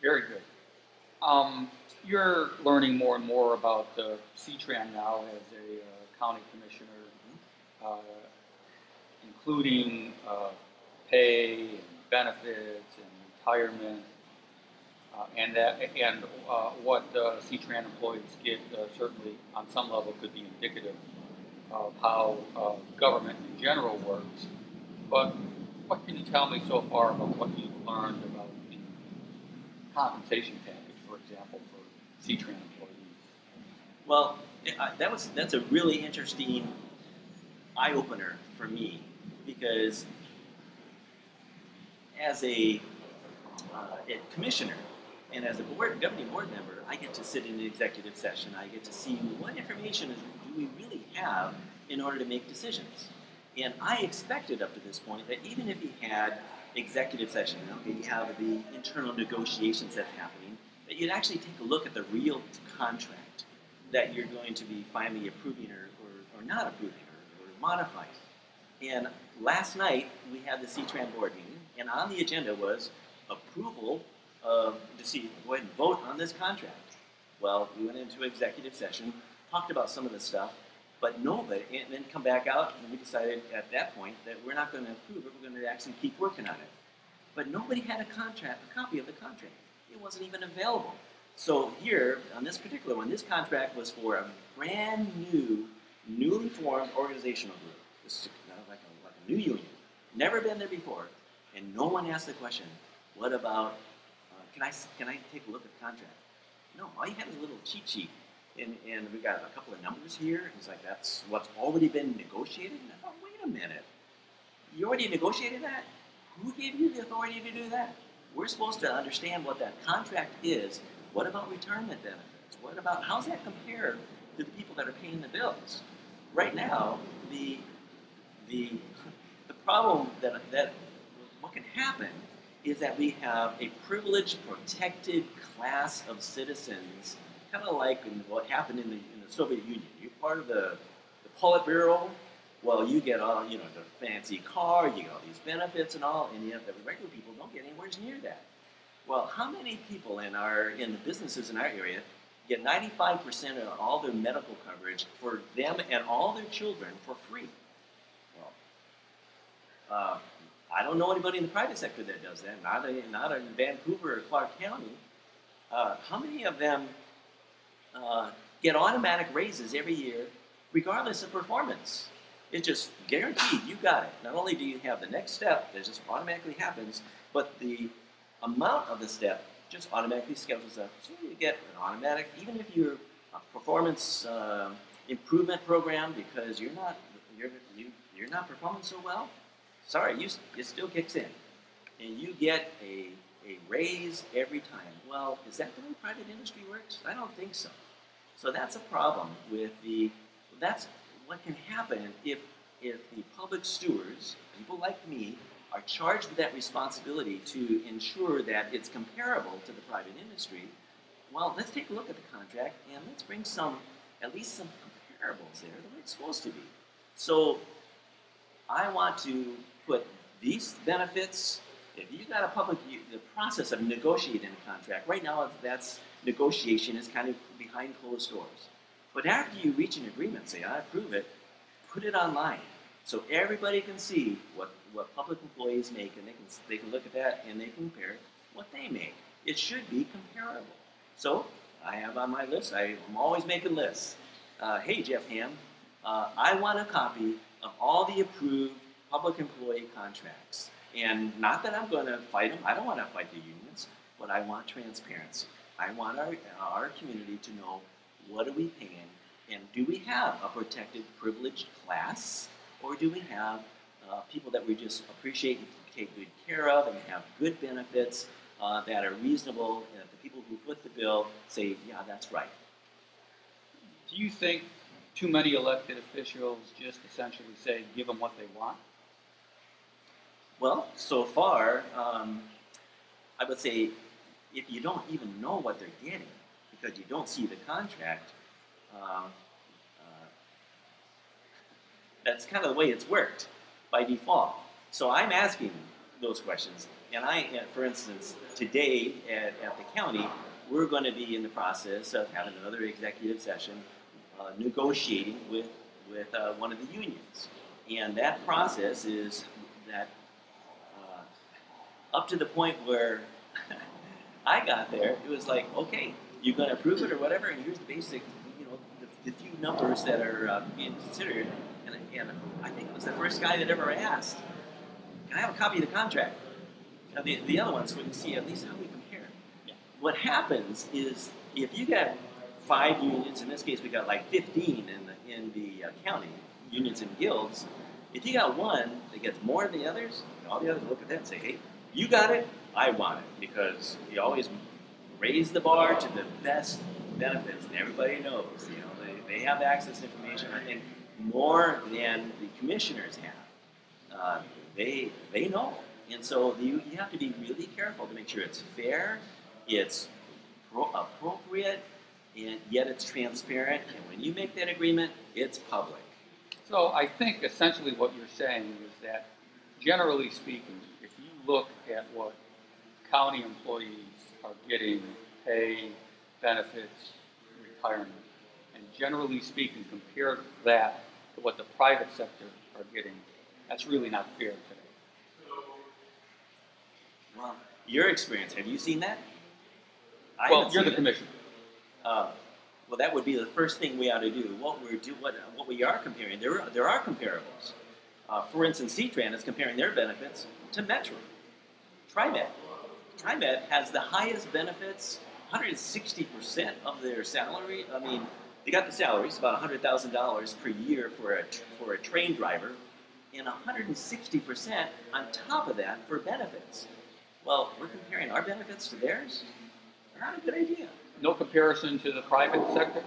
Very good. You're learning more and more about C-Tran now as a county commissioner, uh, including pay and benefits and retirement, and what C-Tran employees get certainly on some level could be indicative of how government in general works. But what can you tell me so far about what you've learned about the compensation package, for example, for C-Tran employees? Well, that's a really interesting eye opener for me because as a commissioner and as a governing board member, I get to sit in an executive session. I get to see what information do we really have in order to make decisions. And I expected up to this point that even if you had executive session, okay, you have the internal negotiations that's happening, that you'd actually take a look at the real contract that you're going to be finally approving or not approving or modifying. And last night we had the C-Tran board meeting, and on the agenda was approval of go ahead and vote on this contract. Well, we went into executive session, talked about some of the stuff, but nobody, and then come back out, and we decided at that point that we're not going to approve it, we're going to actually keep working on it. But nobody had a copy of the contract. It wasn't even available. So here, on this particular one, this contract was for a brand new, newly formed organizational group. This is like a new union. Never been there before. And no one asked the question, what about, can I take a look at the contract? No, all you had is a little cheat sheet. And we got a couple of numbers here. It's like, that's what's already been negotiated. And I thought, wait a minute. You already negotiated that? Who gave you the authority to do that? We're supposed to understand what that contract is. What about retirement benefits? What about, how's that compare to the people that are paying the bills? Right now, the problem that what can happen is that we have a privileged, protected class of citizens, kind of like what happened in the Soviet Union. You're part of the Politburo. Well, you get all, the fancy car, you get all these benefits and all, and yet the regular people don't get anywhere near that. Well, how many people in the businesses in our area get 95% of all their medical coverage for them and all their children for free? Well, I don't know anybody in the private sector that does that. Not in Vancouver or Clark County. How many of them get automatic raises every year, regardless of performance? It's just guaranteed. You got it. Not only do you have the next step that just automatically happens, but the amount of the step just automatically schedules up. So you get an automatic, even if you're a performance improvement program because you're not performing so well. Sorry, it still kicks in, and you get a raise every time. Well, is that the way private industry works? I don't think so. So that's a problem with that's what can happen if the public stewards, people like me, are charged with that responsibility to ensure that it's comparable to the private industry. Well, let's take a look at the contract and let's bring at least some comparables there the way it's supposed to be. So I want to put these benefits, if you got the process of negotiating a contract, right now that's negotiation is kind of behind closed doors. But after you reach an agreement, say, I approve it, put it online so everybody can see what public employees make, and they can look at that and they can compare what they make. It should be comparable. So I have on my list, I'm always making lists. Hey, Jeff Ham, I want a copy of all the approved public employee contracts. And not that I'm going to fight them. I don't want to fight the unions, but I want transparency. I want our community to know what are we paying, and do we have a protected, privileged class, or do we have people that we just appreciate and take good care of and have good benefits that are reasonable, and the people who foot the bill say, yeah, that's right. Do you think too many elected officials just essentially say, give them what they want? Well, so far, I would say if you don't even know what they're getting because you don't see the contract, that's kind of the way it's worked by default. So I'm asking those questions. And for instance, today at the county, we're going to be in the process of having another executive session, negotiating with one of the unions. And that process is that up to the point where I got there, it was like, okay, you're going to approve it or whatever, and here's the basic, the few numbers that are being considered. And I think it was the first guy that ever asked, can I have a copy of the contract? The other ones wouldn't see at least how we compare. Yeah. What happens is if you got 5 unions, in this case we got like 15 in the county, unions and guilds, if you got one that gets more than the others, all the others look at that and say, hey, you got it, I want it, because you always raise the bar to the best benefits, and everybody knows, they have access to information, I think, more than the commissioners have. They know. And so you have to be really careful to make sure it's fair, it's appropriate, and yet it's transparent. And when you make that agreement, it's public. So I think essentially what you're saying is that, generally speaking, if you look at what county employees are getting, pay, benefits, retirement, and generally speaking, compare that to what the private sector are getting, that's really not fair today. Well, your experience, have you seen that? Well, you're the commissioner. Well, that would be the first thing we ought to do. What we are comparing, there are comparables. For instance, C-Tran is comparing their benefits to Metro. TriMet has the highest benefits, 160% of their salary. I mean, they got the salaries, about $100,000 per year for a train driver, and 160% on top of that for benefits. Well, we're comparing our benefits to theirs? Not a good idea. No comparison to the private sector?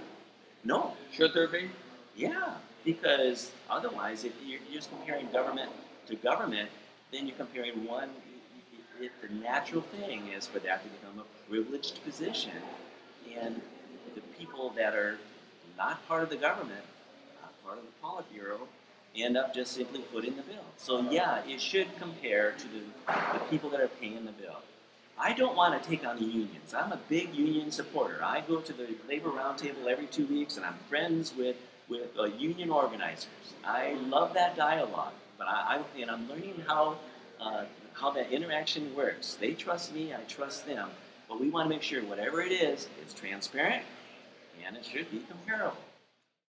No. Should there be? Yeah, because otherwise, if you're just comparing government to government, then you're comparing one. The natural thing is for that to become a privileged position, and the people that are not part of the government, not part of the Politburo, end up just simply footing the bill. So yeah, it should compare to the people that are paying the bill. I don't want to take on the unions. I'm a big union supporter. I go to the Labor Roundtable every 2 weeks, and I'm friends with union organizers. I love that dialogue, but I'm learning how that interaction works. They trust me, I trust them, but we want to make sure whatever it is, it's transparent, and it should be comparable.